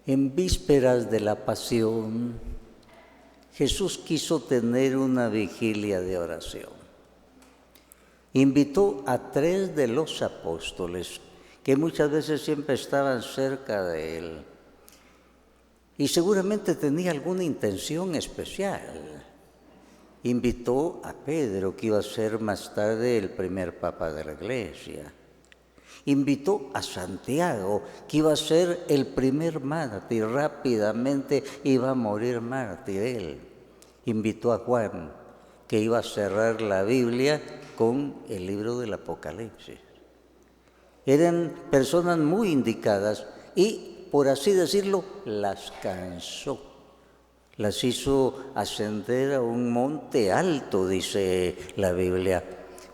En vísperas de la Pasión, Jesús quiso tener una vigilia de oración. Invitó a 3 de los apóstoles, que muchas veces siempre estaban cerca de él, y seguramente tenía alguna intención especial. Invitó a Pedro, que iba a ser más tarde el primer papa de la Iglesia. Invitó a Santiago, que iba a ser el primer mártir, rápidamente iba a morir mártir él. Invitó a Juan, que iba a cerrar la Biblia con el libro del Apocalipsis. Eran personas muy indicadas y, por así decirlo, las cansó. Las hizo ascender a un monte alto, dice la Biblia.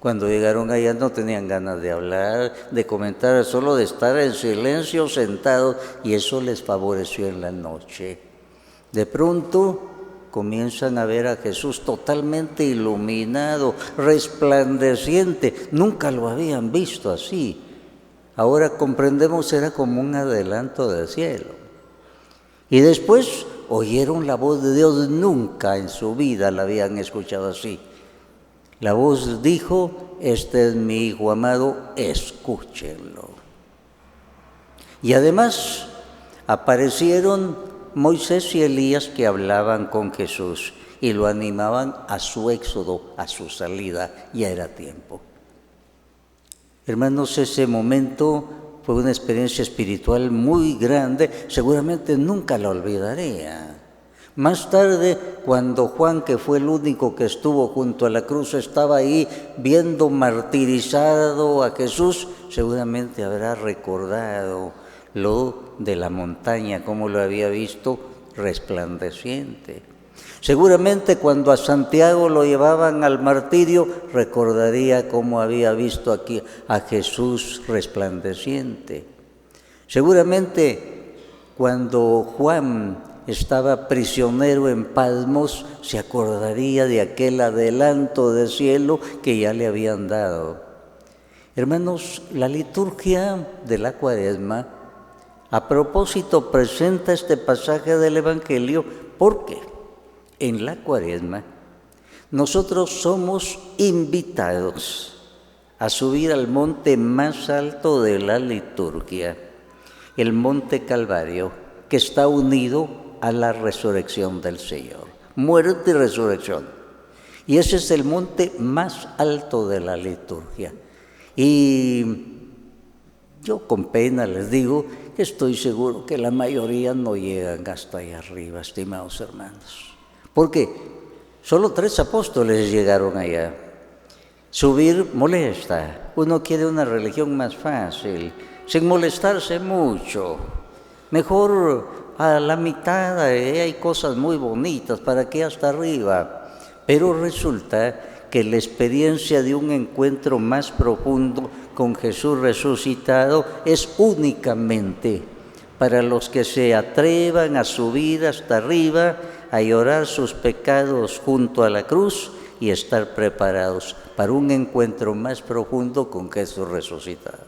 Cuando llegaron allá no tenían ganas de hablar, de comentar, solo de estar en silencio sentados, y eso les favoreció en la noche. De pronto comienzan a ver a Jesús totalmente iluminado, resplandeciente. Nunca lo habían visto así. Ahora comprendemos, era como un adelanto del cielo. Y después oyeron la voz de Dios, nunca en su vida la habían escuchado así. La voz dijo: este es mi Hijo amado, escúchenlo. Y además aparecieron Moisés y Elías, que hablaban con Jesús y lo animaban a su éxodo, a su salida. Ya era tiempo. Hermanos, ese momento fue una experiencia espiritual muy grande, seguramente nunca la olvidaré. Más tarde, cuando Juan, que fue el único que estuvo junto a la cruz, estaba ahí viendo martirizado a Jesús, seguramente habrá recordado lo de la montaña, como lo había visto resplandeciente. Seguramente cuando a Santiago lo llevaban al martirio, recordaría cómo había visto aquí a Jesús resplandeciente. Seguramente cuando Juan estaba prisionero en Patmos, se acordaría de aquel adelanto del cielo que ya le habían dado. Hermanos, la liturgia de la Cuaresma, a propósito, presenta este pasaje del Evangelio porque en la Cuaresma nosotros somos invitados a subir al monte más alto de la liturgia, el Monte Calvario, que está unido a la resurrección del Señor, muerte y resurrección. Y ese es el monte más alto de la liturgia. Y yo con pena les digo que estoy seguro que la mayoría no llegan hasta allá arriba, estimados hermanos. Porque solo 3 apóstoles llegaron allá. Subir molesta. Uno quiere una religión más fácil, sin molestarse mucho. Mejor a la mitad, hay cosas muy bonitas, ¿para qué hasta arriba? Pero resulta que la experiencia de un encuentro más profundo con Jesús resucitado es únicamente para los que se atrevan a subir hasta arriba, a llorar sus pecados junto a la cruz y estar preparados para un encuentro más profundo con Jesús resucitado.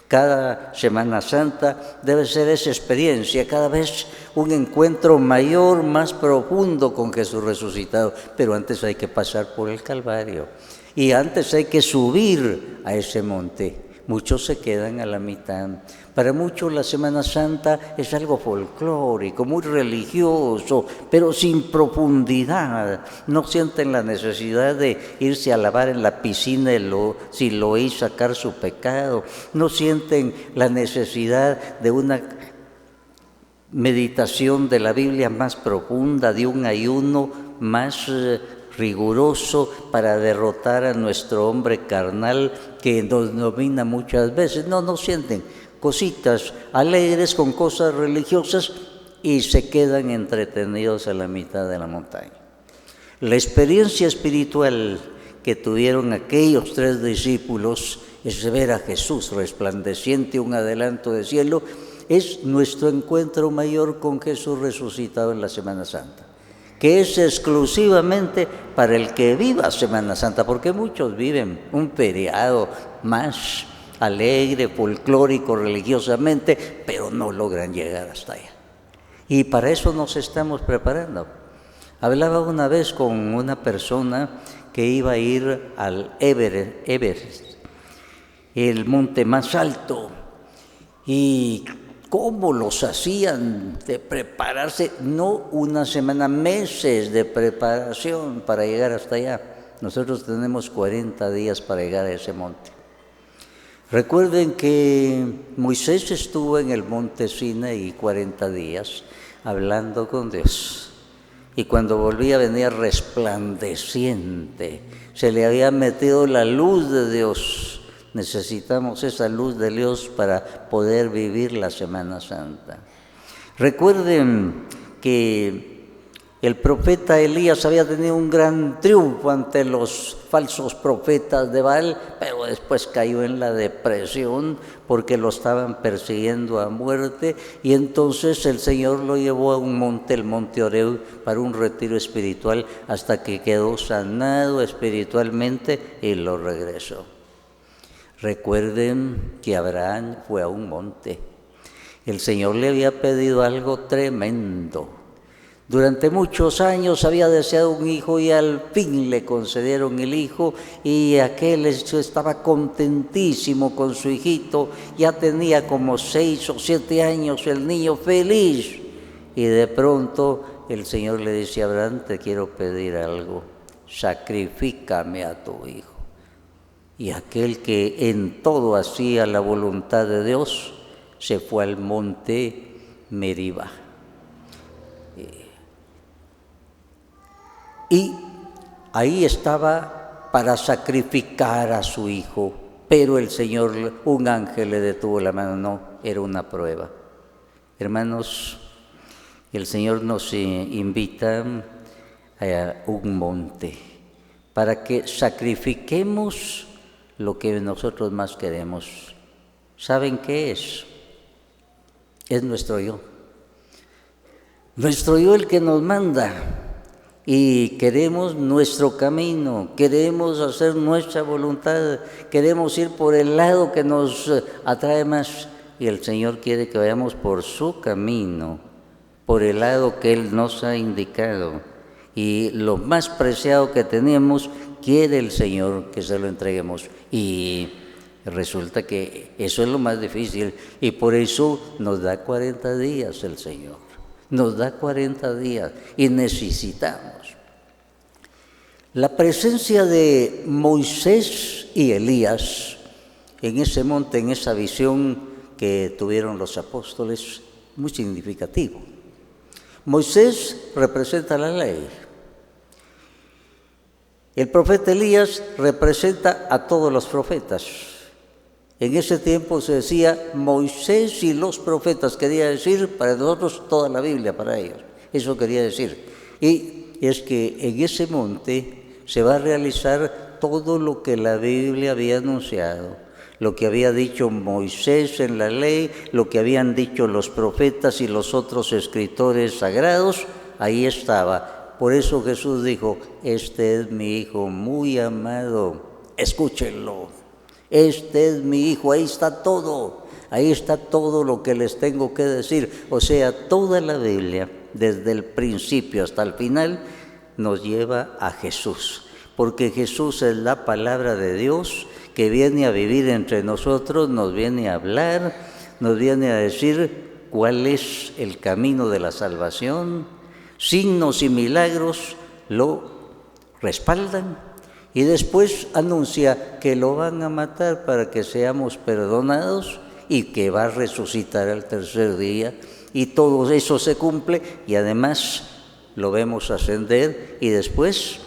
Cada Semana Santa debe ser esa experiencia, cada vez un encuentro mayor, más profundo con Jesús resucitado. Pero antes hay que pasar por el Calvario y antes hay que subir a ese monte. Muchos se quedan a la mitad. Para muchos la Semana Santa es algo folclórico, muy religioso, pero sin profundidad. No sienten la necesidad de irse a lavar en la piscina Siloé y sacar su pecado. No sienten la necesidad de una meditación de la Biblia más profunda, de un ayuno más riguroso para derrotar a nuestro hombre carnal que nos domina muchas veces. No sienten cositas alegres con cosas religiosas y se quedan entretenidos a la mitad de la montaña. La experiencia espiritual que tuvieron aquellos 3 discípulos es ver a Jesús resplandeciente, un adelanto del cielo. Es nuestro encuentro mayor con Jesús resucitado en la Semana Santa, que es exclusivamente para el que viva Semana Santa, porque muchos viven un feriado más alegre, folclórico, religiosamente, pero no logran llegar hasta allá. Y para eso nos estamos preparando. Hablaba una vez con una persona que iba a ir al Everest, el monte más alto, y cómo los hacían de prepararse, no una semana, meses de preparación para llegar hasta allá. Nosotros tenemos 40 días para llegar a ese monte. Recuerden que Moisés estuvo en el monte Sinaí 40 días hablando con Dios. Y cuando volvía venía resplandeciente. Se le había metido la luz de Dios. Necesitamos esa luz de Dios para poder vivir la Semana Santa. Recuerden que el profeta Elías había tenido un gran triunfo ante los falsos profetas de Baal, pero después cayó en la depresión porque lo estaban persiguiendo a muerte, y entonces el Señor lo llevó a un monte, el monte Horeb, para un retiro espiritual hasta que quedó sanado espiritualmente y lo regresó. Recuerden que Abraham fue a un monte. El Señor le había pedido algo tremendo. Durante muchos años había deseado un hijo y al fin le concedieron el hijo, y aquel estaba contentísimo con su hijito. Ya tenía como 6 o 7 años el niño, feliz. Y de pronto el Señor le dice a Abraham: te quiero pedir algo, sacrifícame a tu hijo. Y aquel que en todo hacía la voluntad de Dios se fue al monte Meribá. Y ahí estaba para sacrificar a su hijo, pero el Señor, un ángel le detuvo la mano. No, era una prueba. Hermanos, el Señor nos invita a un monte para que sacrifiquemos lo que nosotros más queremos. ¿Saben qué es? Es nuestro yo. Nuestro yo el que nos manda. Y queremos nuestro camino, queremos hacer nuestra voluntad, queremos ir por el lado que nos atrae más. Y el Señor quiere que vayamos por su camino, por el lado que Él nos ha indicado. Y lo más preciado que tenemos, quiere el Señor que se lo entreguemos. Y resulta que eso es lo más difícil, y por eso nos da 40 días el Señor. Nos da 40 días y necesitamos. La presencia de Moisés y Elías en ese monte, en esa visión que tuvieron los apóstoles, muy significativo. Moisés representa la ley. El profeta Elías representa a todos los profetas. En ese tiempo se decía Moisés y los profetas, quería decir para nosotros toda la Biblia, para ellos. Eso quería decir. Y es que en ese monte se va a realizar todo lo que la Biblia había anunciado, lo que había dicho Moisés en la ley, lo que habían dicho los profetas y los otros escritores sagrados, ahí estaba. Por eso Jesús dijo: este es mi Hijo muy amado, escúchenlo. Este es mi Hijo, ahí está todo lo que les tengo que decir. O sea, toda la Biblia, desde el principio hasta el final, nos lleva a Jesús, porque Jesús es la palabra de Dios que viene a vivir entre nosotros, nos viene a hablar, nos viene a decir cuál es el camino de la salvación. Signos y milagros lo respaldan. Y después anuncia que lo van a matar para que seamos perdonados y que va a resucitar al tercer día. Y todo eso se cumple, y además lo vemos ascender y después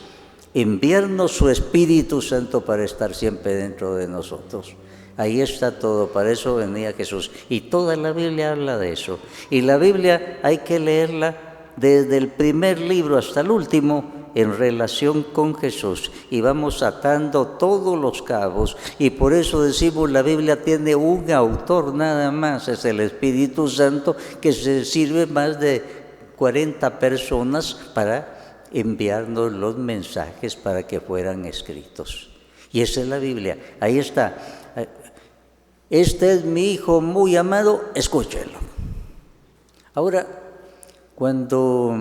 enviarnos su Espíritu Santo para estar siempre dentro de nosotros. Ahí está todo, para eso venía Jesús. Y toda la Biblia habla de eso. Y la Biblia hay que leerla desde el primer libro hasta el último, en relación con Jesús, y vamos atando todos los cabos. Y por eso decimos, la Biblia tiene un autor nada más, es el Espíritu Santo, que se sirve más de 40 personas para enviarnos los mensajes para que fueran escritos. Y esa es la Biblia, ahí está. Este es mi Hijo muy amado, escúchenlo. Ahora, Cuando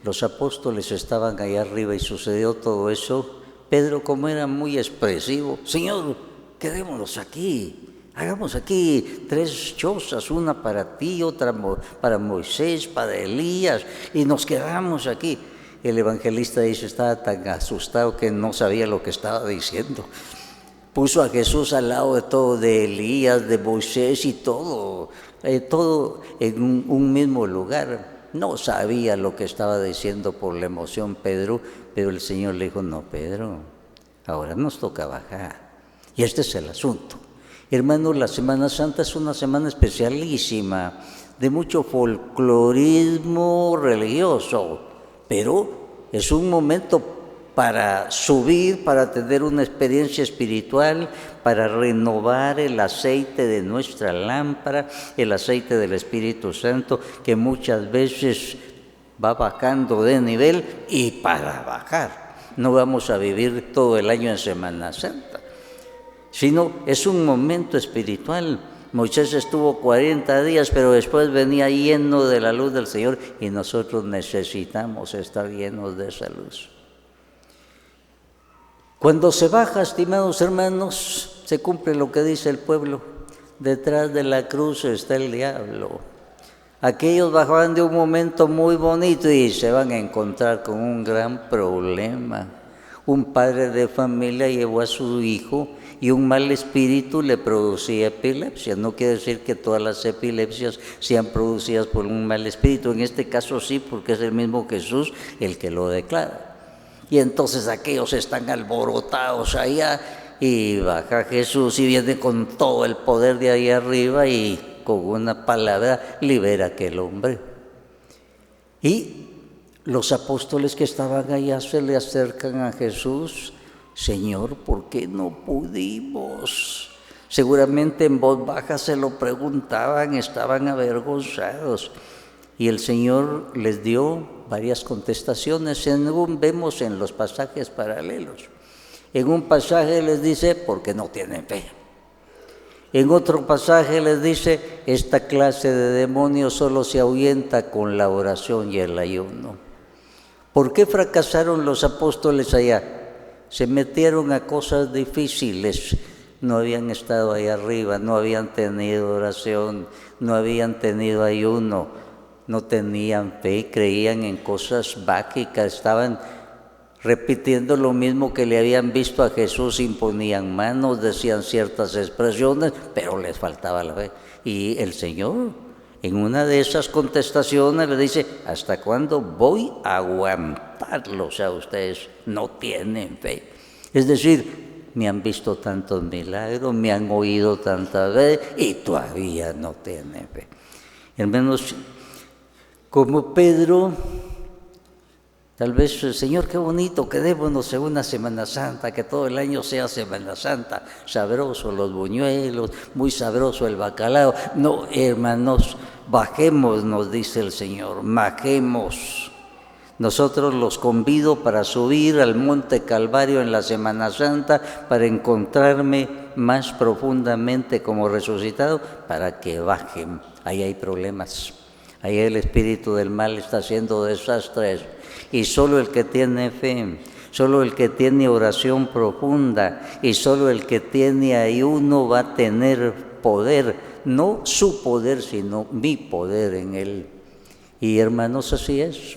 los apóstoles estaban allá arriba y sucedió todo eso, Pedro, como era muy expresivo, Señor, quedémonos aquí, hagamos aquí 3 chozas, una para ti, otra para Moisés, para Elías, y nos quedamos aquí. El evangelista dice, estaba tan asustado que no sabía lo que estaba diciendo. Puso a Jesús al lado de todo, de Elías, de Moisés y todo en un mismo lugar. No sabía lo que estaba diciendo por la emoción Pedro, pero el Señor le dijo, no, Pedro, ahora nos toca bajar. Y este es el asunto. Hermanos, la Semana Santa es una semana especialísima, de mucho folclorismo religioso, pero es un momento para subir, para tener una experiencia espiritual, para renovar el aceite de nuestra lámpara, el aceite del Espíritu Santo, que muchas veces va bajando de nivel, y para bajar. No vamos a vivir todo el año en Semana Santa, sino es un momento espiritual. Moisés estuvo 40 días, pero después venía lleno de la luz del Señor, y nosotros necesitamos estar llenos de esa luz. Cuando se baja, estimados hermanos, se cumple lo que dice el pueblo. Detrás de la cruz está el diablo. Aquellos bajaban de un momento muy bonito y se van a encontrar con un gran problema. Un padre de familia llevó a su hijo y un mal espíritu le producía epilepsia. No quiere decir que todas las epilepsias sean producidas por un mal espíritu. En este caso sí, porque es el mismo Jesús el que lo declara. Y entonces aquellos están alborotados allá, y baja Jesús y viene con todo el poder de ahí arriba, y con una palabra libera a aquel hombre. Y los apóstoles que estaban allá se le acercan a Jesús, Señor, ¿por qué no pudimos? Seguramente en voz baja se lo preguntaban, estaban avergonzados. Y el Señor les dio varias contestaciones, según vemos en los pasajes paralelos. En un pasaje les dice, porque no tienen fe. En otro pasaje les dice, esta clase de demonios solo se ahuyenta con la oración y el ayuno. ¿Por qué fracasaron los apóstoles allá? Se metieron a cosas difíciles. No habían estado ahí arriba, no habían tenido oración, no habían tenido ayuno. No tenían fe, creían en cosas mágicas, estaban repitiendo lo mismo que le habían visto a Jesús, imponían manos, decían ciertas expresiones, pero les faltaba la fe. Y el Señor, en una de esas contestaciones, le dice, ¿hasta cuándo voy a aguantarlos a ustedes? No tienen fe. Es decir, me han visto tantos milagros, me han oído tantas veces y todavía no tienen fe. Hermanos, como Pedro, tal vez, Señor, qué bonito, quedémonos en una Semana Santa, que todo el año sea Semana Santa, sabroso los buñuelos, muy sabroso el bacalao. No, hermanos, bajemos, nos dice el Señor, bajemos. Nosotros los convido para subir al Monte Calvario en la Semana Santa, para encontrarme más profundamente como resucitado, para que bajen. Ahí hay problemas. Ahí el espíritu del mal está haciendo desastres, y solo el que tiene fe, solo el que tiene oración profunda y solo el que tiene ayuno va a tener poder, no su poder, sino mi poder en él. Y hermanos, así es.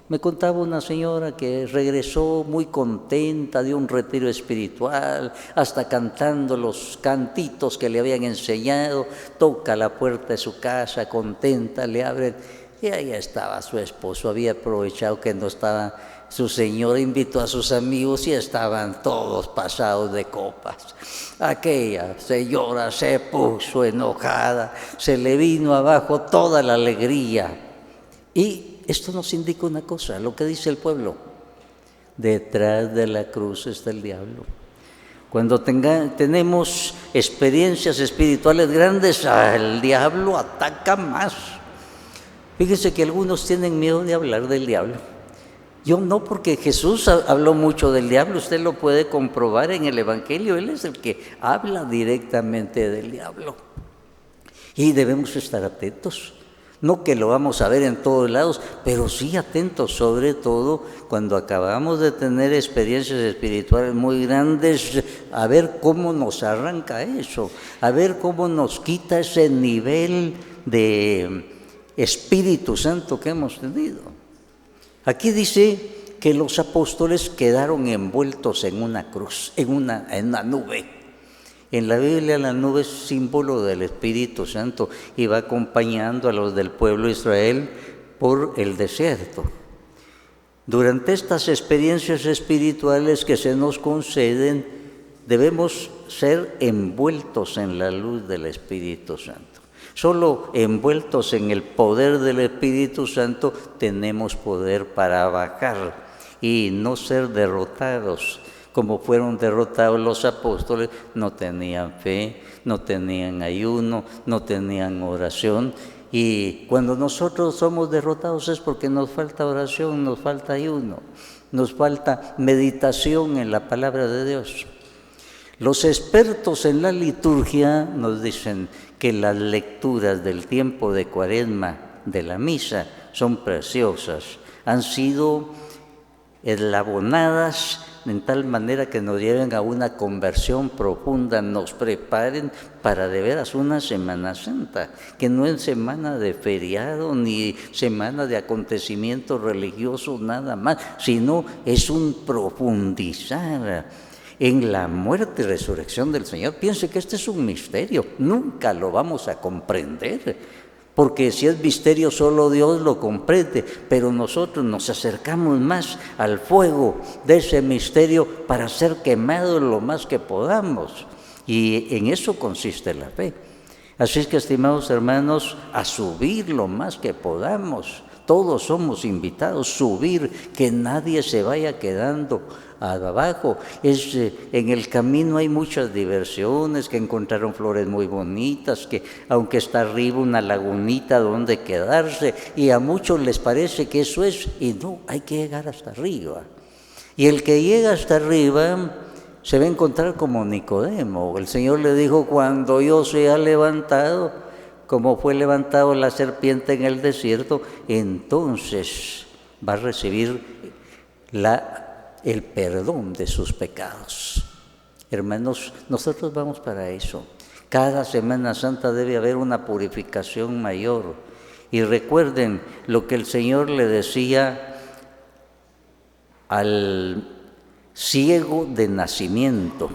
Me contaba una señora que regresó muy contenta de un retiro espiritual, hasta cantando los cantitos que le habían enseñado. Toca la puerta de su casa, contenta, le abren, y ahí estaba su esposo. Había aprovechado que no estaba su señora, invitó a sus amigos y estaban todos pasados de copas. Aquella señora se puso enojada, se le vino abajo toda la alegría. Y esto nos indica una cosa, lo que dice el pueblo: detrás de la cruz está el diablo. Cuando tenemos experiencias espirituales grandes, el diablo ataca más. Fíjense que algunos tienen miedo de hablar del diablo. Yo no, porque Jesús habló mucho del diablo, usted lo puede comprobar en el Evangelio, Él es el que habla directamente del diablo. Y debemos estar atentos. No que lo vamos a ver en todos lados, pero sí atentos, sobre todo cuando acabamos de tener experiencias espirituales muy grandes, a ver cómo nos arranca eso, a ver cómo nos quita ese nivel de Espíritu Santo que hemos tenido. Aquí dice que los apóstoles quedaron envueltos en una cruz, en una nube. En la Biblia la nube es símbolo del Espíritu Santo y va acompañando a los del pueblo de Israel por el desierto. Durante estas experiencias espirituales que se nos conceden, debemos ser envueltos en la luz del Espíritu Santo. Solo envueltos en el poder del Espíritu Santo tenemos poder para bajar y no ser derrotados. Como fueron derrotados los apóstoles, no tenían fe, no tenían ayuno, no tenían oración. Y cuando nosotros somos derrotados es porque nos falta oración, nos falta ayuno, nos falta meditación en la palabra de Dios. Los expertos en la liturgia nos dicen que las lecturas del tiempo de Cuaresma de la misa son preciosas, han sido eslabonadas en tal manera que nos lleven a una conversión profunda, nos preparen para de veras una Semana Santa, que no es semana de feriado ni semana de acontecimientos religiosos nada más, sino es un profundizar en la muerte y resurrección del Señor. Piense que este es un misterio, nunca lo vamos a comprender. Porque si es misterio solo Dios lo comprende, pero nosotros nos acercamos más al fuego de ese misterio para ser quemados lo más que podamos. Y en eso consiste la fe. Así es que, estimados hermanos, a subir lo más que podamos. Todos somos invitados a subir, que nadie se vaya quedando abajo. En el camino hay muchas diversiones, que encontraron flores muy bonitas, que aunque está arriba una lagunita donde quedarse, y a muchos les parece que eso es, y no, hay que llegar hasta arriba. Y el que llega hasta arriba se va a encontrar como Nicodemo. El Señor le dijo, cuando yo sea levantado, como fue levantado la serpiente en el desierto, entonces va a recibir el perdón de sus pecados. Hermanos, nosotros vamos para eso. Cada Semana Santa debe haber una purificación mayor. Y recuerden lo que el Señor le decía al ciego de nacimiento.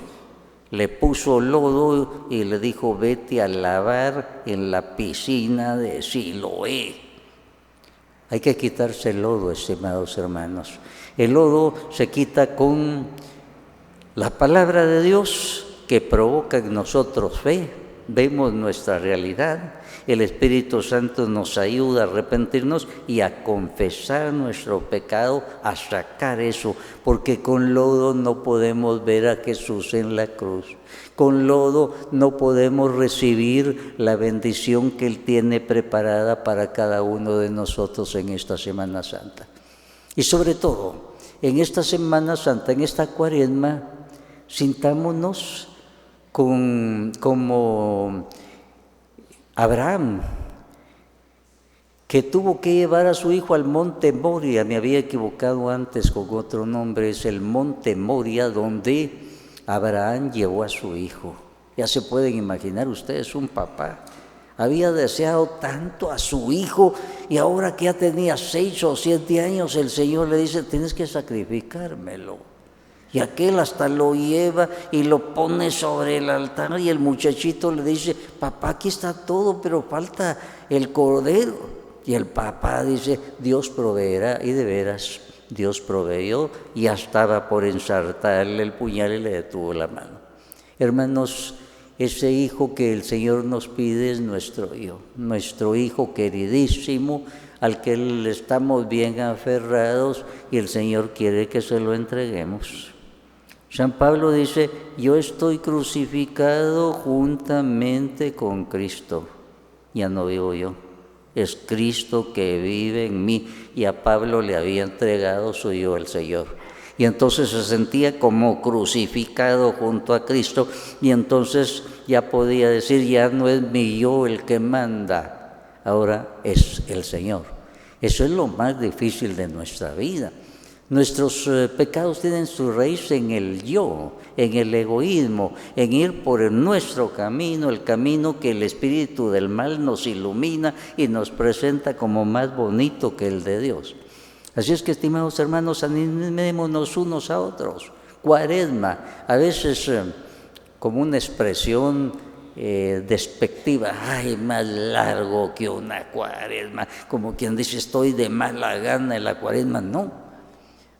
Le puso lodo y le dijo, vete a lavar en la piscina de Siloé. Hay que quitarse el lodo, estimados hermanos. El lodo se quita con la palabra de Dios que provoca en nosotros fe. Vemos nuestra realidad. El Espíritu Santo nos ayuda a arrepentirnos y a confesar nuestro pecado, a sacar eso, porque con lodo no podemos ver a Jesús en la cruz. Con lodo no podemos recibir la bendición que Él tiene preparada para cada uno de nosotros en esta Semana Santa. Y sobre todo, en esta Semana Santa, en esta Cuaresma, sintámonos como Abraham, que tuvo que llevar a su hijo al monte Moria. Me había equivocado antes con otro nombre, es el monte Moria donde Abraham llevó a su hijo. Ya se pueden imaginar ustedes, un papá había deseado tanto a su hijo y ahora que ya tenía 6 o 7 años, el Señor le dice, tienes que sacrificármelo. Y aquel hasta lo lleva y lo pone sobre el altar y el muchachito le dice, papá, aquí está todo, pero falta el cordero. Y el papá dice, Dios proveerá. Y de veras, Dios proveyó y ya estaba por ensartarle el puñal y le detuvo la mano. Hermanos, ese hijo que el Señor nos pide es nuestro hijo queridísimo, al que le estamos bien aferrados y el Señor quiere que se lo entreguemos. San Pablo dice, yo estoy crucificado juntamente con Cristo. Ya no vivo yo, es Cristo que vive en mí. Y a Pablo le había entregado su yo el Señor. Y entonces se sentía como crucificado junto a Cristo. Y entonces ya podía decir, ya no es mi yo el que manda. ahora es el Señor. Eso es lo más difícil de nuestra vida. Nuestros pecados tienen su raíz en el yo, en el egoísmo, en ir por nuestro camino, el camino que el espíritu del mal nos ilumina y nos presenta como más bonito que el de Dios. Así es que, estimados hermanos, animémonos unos a otros. Cuaresma, a veces como una expresión despectiva, ay, más largo que una cuaresma, como quien dice, estoy de mala gana en la cuaresma. No,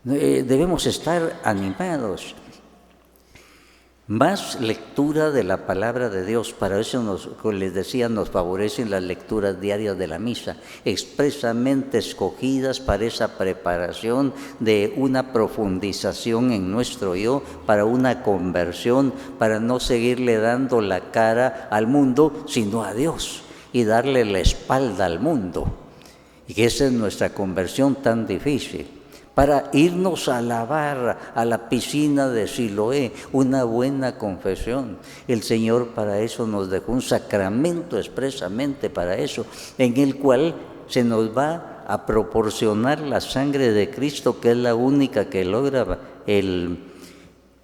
debemos estar animados. Más lectura de la palabra de Dios. Para eso, como les decía, nos favorecen las lecturas diarias de la misa, expresamente escogidas para esa preparación de una profundización en nuestro yo, para una conversión, para no seguirle dando la cara al mundo, sino a Dios, y darle la espalda al mundo. Y que esa es nuestra conversión tan difícil. Para irnos a lavar a la piscina de Siloé, una buena confesión. El Señor para eso nos dejó un sacramento expresamente para eso, en el cual se nos va a proporcionar la sangre de Cristo, que es la única que logra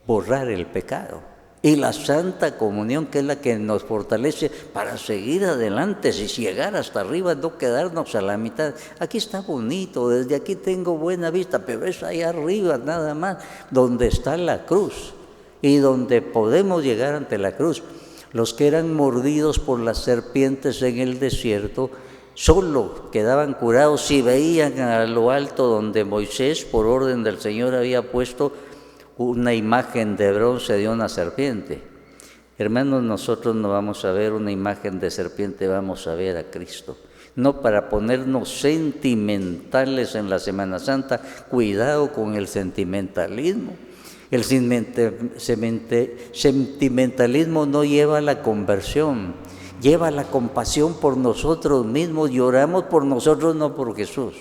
borrar el pecado. Y la Santa Comunión, que es la que nos fortalece para seguir adelante, si llegar hasta arriba, no quedarnos a la mitad. Aquí está bonito, desde aquí tengo buena vista, pero es allá arriba nada más, donde está la cruz y donde podemos llegar ante la cruz. Los que eran mordidos por las serpientes en el desierto, solo quedaban curados si veían a lo alto donde Moisés, por orden del Señor, había puesto una imagen de bronce de una serpiente. Hermanos, nosotros no vamos a ver una imagen de serpiente, vamos a ver a Cristo. No para ponernos sentimentales en la Semana Santa, cuidado con el sentimentalismo. El sentimentalismo no lleva a la conversión, lleva a la compasión por nosotros mismos, lloramos por nosotros, no por Jesús.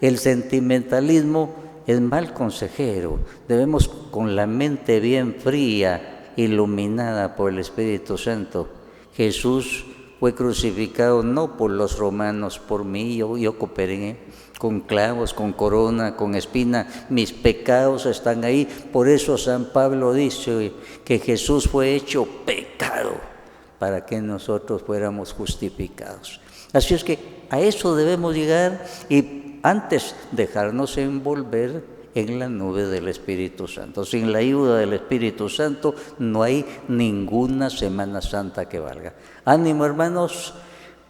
El sentimentalismo es mal consejero. Debemos, con la mente bien fría, iluminada por el Espíritu Santo. Jesús fue crucificado no por los romanos, por mí. Yo cooperé con clavos, con corona, con espina. Mis pecados están ahí. Por eso San Pablo dice que Jesús fue hecho pecado para que nosotros fuéramos justificados. Así es que a eso debemos llegar y antes dejarnos envolver en la nube del Espíritu Santo. Sin la ayuda del Espíritu Santo no hay ninguna Semana Santa que valga. Ánimo, hermanos,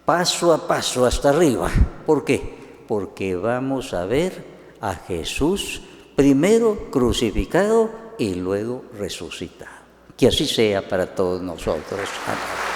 paso a paso hasta arriba. ¿Por qué? Porque vamos a ver a Jesús primero crucificado y luego resucitado. Que así sea para todos nosotros. Amén.